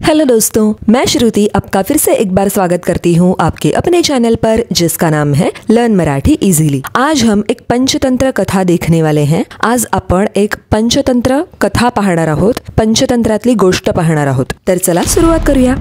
Hello दोस्तों, मैं श्रुति आपका फिर से एक बार स्वागत करती हूँ आपके अपने चैनल पर जिसका नाम है लर्न मराठी इझिली। आज हम एक पंचतंत्र कथा देखने वाले हैं। आज आपण एक पंचतंत्र कथा पाहणार आहोत, पंचतंत्रातली गोष्ट पाहणार आहोत। तर चला सुरुवात करूया।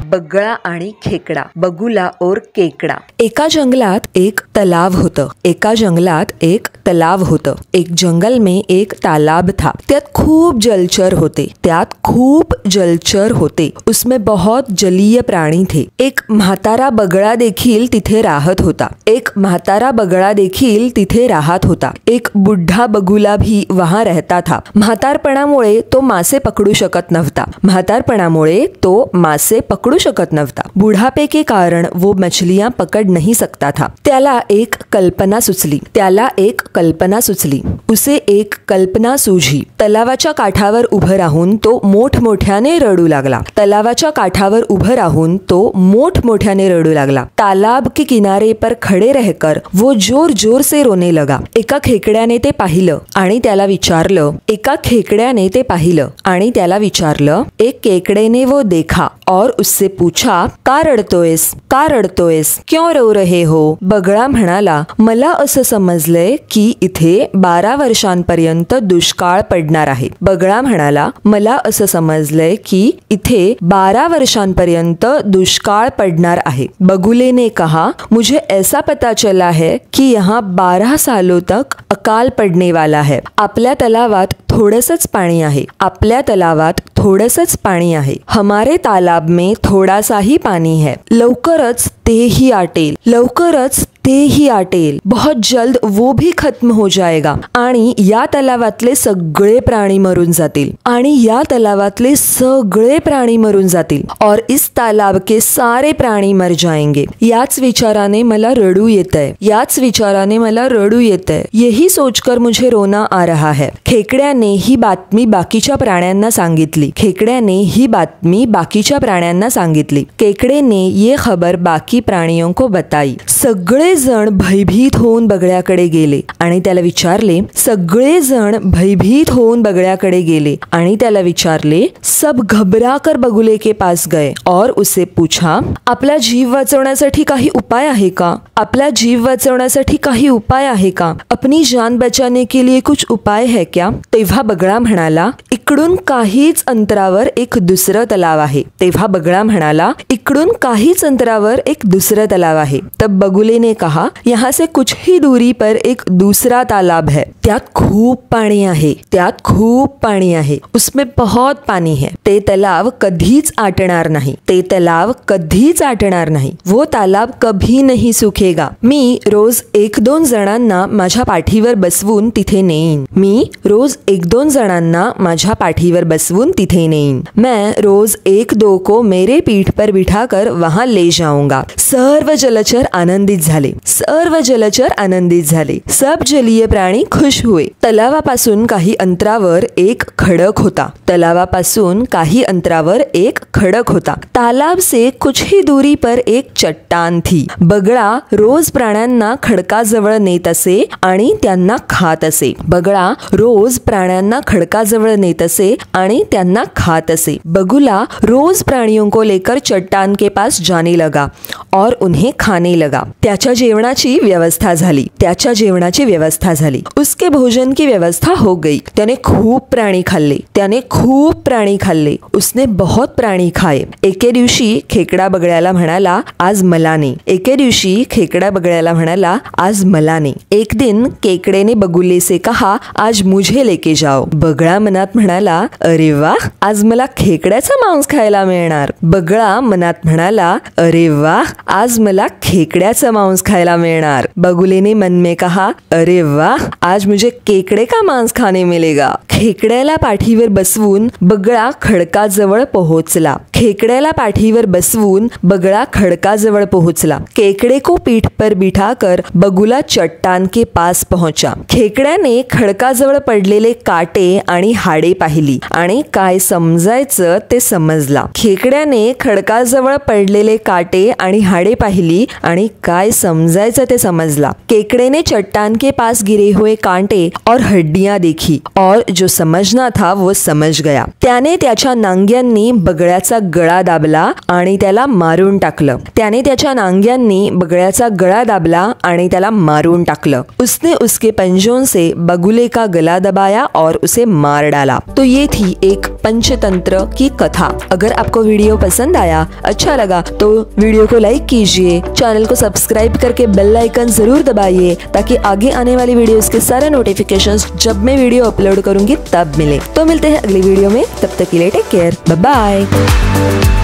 बगळा आणि खेकडा, बगुला और केकडा। एका जंगलात एक तालाब होतं। एका जंगलात एक तालाब होतं। एक जंगल में एक तालाब था। त्यात खूप जलचर होते। त्यात खूप जलचर होते। उसमें बहुत जलीय प्राणी थे। एक म्हातारा बगळा देखील तिथे राहत होता। एक म्हातारा बगळा देखील तिथे राहत होता। एक बुढ़ा बगुला भी वहां रहता था। म्हातारपणामुळे तो मासे पकडू शकत नव्हता। म्हातारपणामुळे तो मासे पकडू शकत नव्हता। बुढ़ापे के कारण वो मछलियां पकड़ नहीं सकता था। त्याला एक कल्पना सुचली। त्याला एक कल्पना सुचली। उसे एक कल्पना सूझी। तलावाच्या काठावर उभं राहून तो मोठमोठ्याने रडू लागला। तलावाच्या काठावर उभं राहून तो मोठमोठ्याने रडू लागला। तालाब के किनारे पर खड़े रहकर वो जोर जोर से रोने लगा। एका खेकड्याने ते पाहिलं आणि त्याला विचारलं। एका खेकड्याने ते पाहिलं आणि त्याला विचारलं। एक केकड़े ने वो देखा और उससे पूछा, का रडतोयस? का रडतोयस? क्यों रो रहे हो? बगळा म्हणाला, मला असं समजलंय की इथे 12 वर्षांपर्यंत दुष्काळ पडणार आहे। बगळा म्हणाला, मला असं समजलंय की इथे 12 वर्षांपर्यंत दुष्काळ पडणार आहे। बगुले ने कहा, मुझे ऐसा पता चला है कि यहाँ 12 सालों तक अकाल पडने वाला है। आपल्या तलावात थोडंसंच पाणी आहे। आपल्या तलावात थोडंसंच पाणी आहे। हमारे तालाब में थोड़ा सा ही पानी है। लवकरच ते ही आटेल। लवकरच ते ही आटेल। बहुत जल्द वो भी खत्म हो जाएगा। आणि या तलावातले सगळे प्राणी मरून जातील। आणि या तलावातले सगळे प्राणी मरून जातील। और इस तालाब के सारे प्राणी मर जाएंगे। याच विचाराने मला रडू येतंय। याच विचाराने मला रडू येतंय। यही सोचकर मुझे रोना आ रहा है। खेकड्याने ही बातमी बाकीच्या प्राण्यांना सांगितली। खेकड्याने ही बातमी बाकीच्या प्राण्यांना सांगितली। केकड़े ने ये खबर बाकी प्राणियों को बताई। सगळे जण भयभीत होऊन बगळ्याकडे गेले आणि त्याला विचारले। सगळे जण भयभीत होऊन बगळ्याकडे गेले आणि त्याला विचारले। सब घबराकर बगुले के पास गए और उससे पूछा, आपला जीव वाचवण्यासाठी काही उपाय आहे का? आपला जीव वाचवण्यासाठी काही उपाय आहे का? अपनी जान बचाने के लिए कुछ उपाय है क्या? तेव्हा बगळा म्हणाला, इकडून काहीच अंतरावर एक दुसरं तलाव आहे। तेव्हा बगळा म्हणाला, इकडून काहीच अंतरावर एक दुसरं तलाव आहे। तब बगुले ने कहा, यहाँ से कुछ ही दूरी पर एक दूसरा तालाब है। त्यात खूप पाणी आहे। त्यात खूप पाणी आहे। उसमें बहुत पानी है। ते तलाव कधीच आटणार नाही। ते तलाव कधीच आटणार नाही। वो तालाब कभी नहीं सूखेगा। मी रोज 1-2 जणांना माझ्या पाठीवर बसवून तिथे नेईन। मी रोज 1-2 जणांना माझ्या पाठीवर बसवून तिथे नेईन। मैं रोज 1-2 को मेरे पीठ पर बिठाकर वहां ले जाऊंगा। सर्व जलचर आनंदित झाले। सर्व जलचर आनंदित झाले। सब जलीय प्राणी खुश हुए। तलावापासून काही अंतरावर एक खडक होता। तलावापासून काही अंतरावर एक खडक होता। तालाब से कुछ ही दूरी पर एक चट्टान थी। बगळा रोज प्राण्यांना खडकाजवळ नेत असे आणि त्यांना खात असे। बगळा रोज प्राण्यांना खडकाजवळ नेत असे आणि त्यांना खात असे। बगुला रोज प्राणियों को लेकर चट्टान के पास जाने लगा और उन्हें खाने लगा। त्याच्या जेवणाची व्यवस्था झाली। त्याच्या जेवणाची व्यवस्था झाली। उसके भोजन की व्यवस्था हो गई। त्याने खूप प्राणी खाल्ले। त्याने खूप प्राणी खाल्ले। उसने बहुत प्राणी खाए। एके दिवशी खेकडा बगळ्याला म्हणाला, आज मला ने। एके दिवशी खेकडा बगळ्याला म्हणाला, आज मला ने। एक दिन केकड़े ने बगुले से कहा, आज मुझे लेके जाओ। बगळा मनात म्हणाला, अरे वाह, आज मला खेकड्याचा मांस खायला मिळणार। बगळा मनात म्हणाला, अरे वाह, आज मला खेकड्याचा मांस खायला मिळणार। बगुले ने मन में कहा, अरे वाह, आज मुझे केकड़े का मांस खाने मिलेगा। खेकड्याला पाठीवर बसवून बगळा खडकाजवळ पोहोचला। खेकड्याला पाठीवर बसवून बगळा खडकाजवळ पोहोचला। केकड़े को पीठ पर बिठाकर बगुला चट्टान के पास पहुंचा। खेकड्याने खडकाजवळ पडलेले काटे आणि हाडे पाहिली आणि काय समजायचं ते समजला। खेकड्याने खडकाजवळ पडलेले काटे आणि हाडे पाहिली आणि काय समजायचं ते समजला। केकड़े ने चट्टान के पास गिरे हुए कांटे और हड्डियां देखी और जो समजना था वो समझ गया। त्याने त्याच्या नांग्यांनी बगळ्याचा गळा दाबला आणि त्याला मारून टाकलं। त्याने त्याच्या नांग्यांनी बगळ्याचा गळा दाबला आणि त्याला मारून टाकलं। उसने उसके पंजों से बगुले का गला दबाया और उसे मार डाला। तो ये थी एक पंचतंत्र की कथा। अगर आपको वीडियो पसंद आया, अच्छा लगा तो वीडियो को लाइक कीजिए, चैनल को सब्सक्राइब करके बेल आइकन जरूर दबाइए ताकि आगे आने वाली वीडियोस के सारे नोटिफिकेशंस जब मैं वीडियो अपलोड करूंगी तब मिले। तो मिलते हैं अगली वीडियो में, तब तक के लिए टेक केयर, बाय बाय।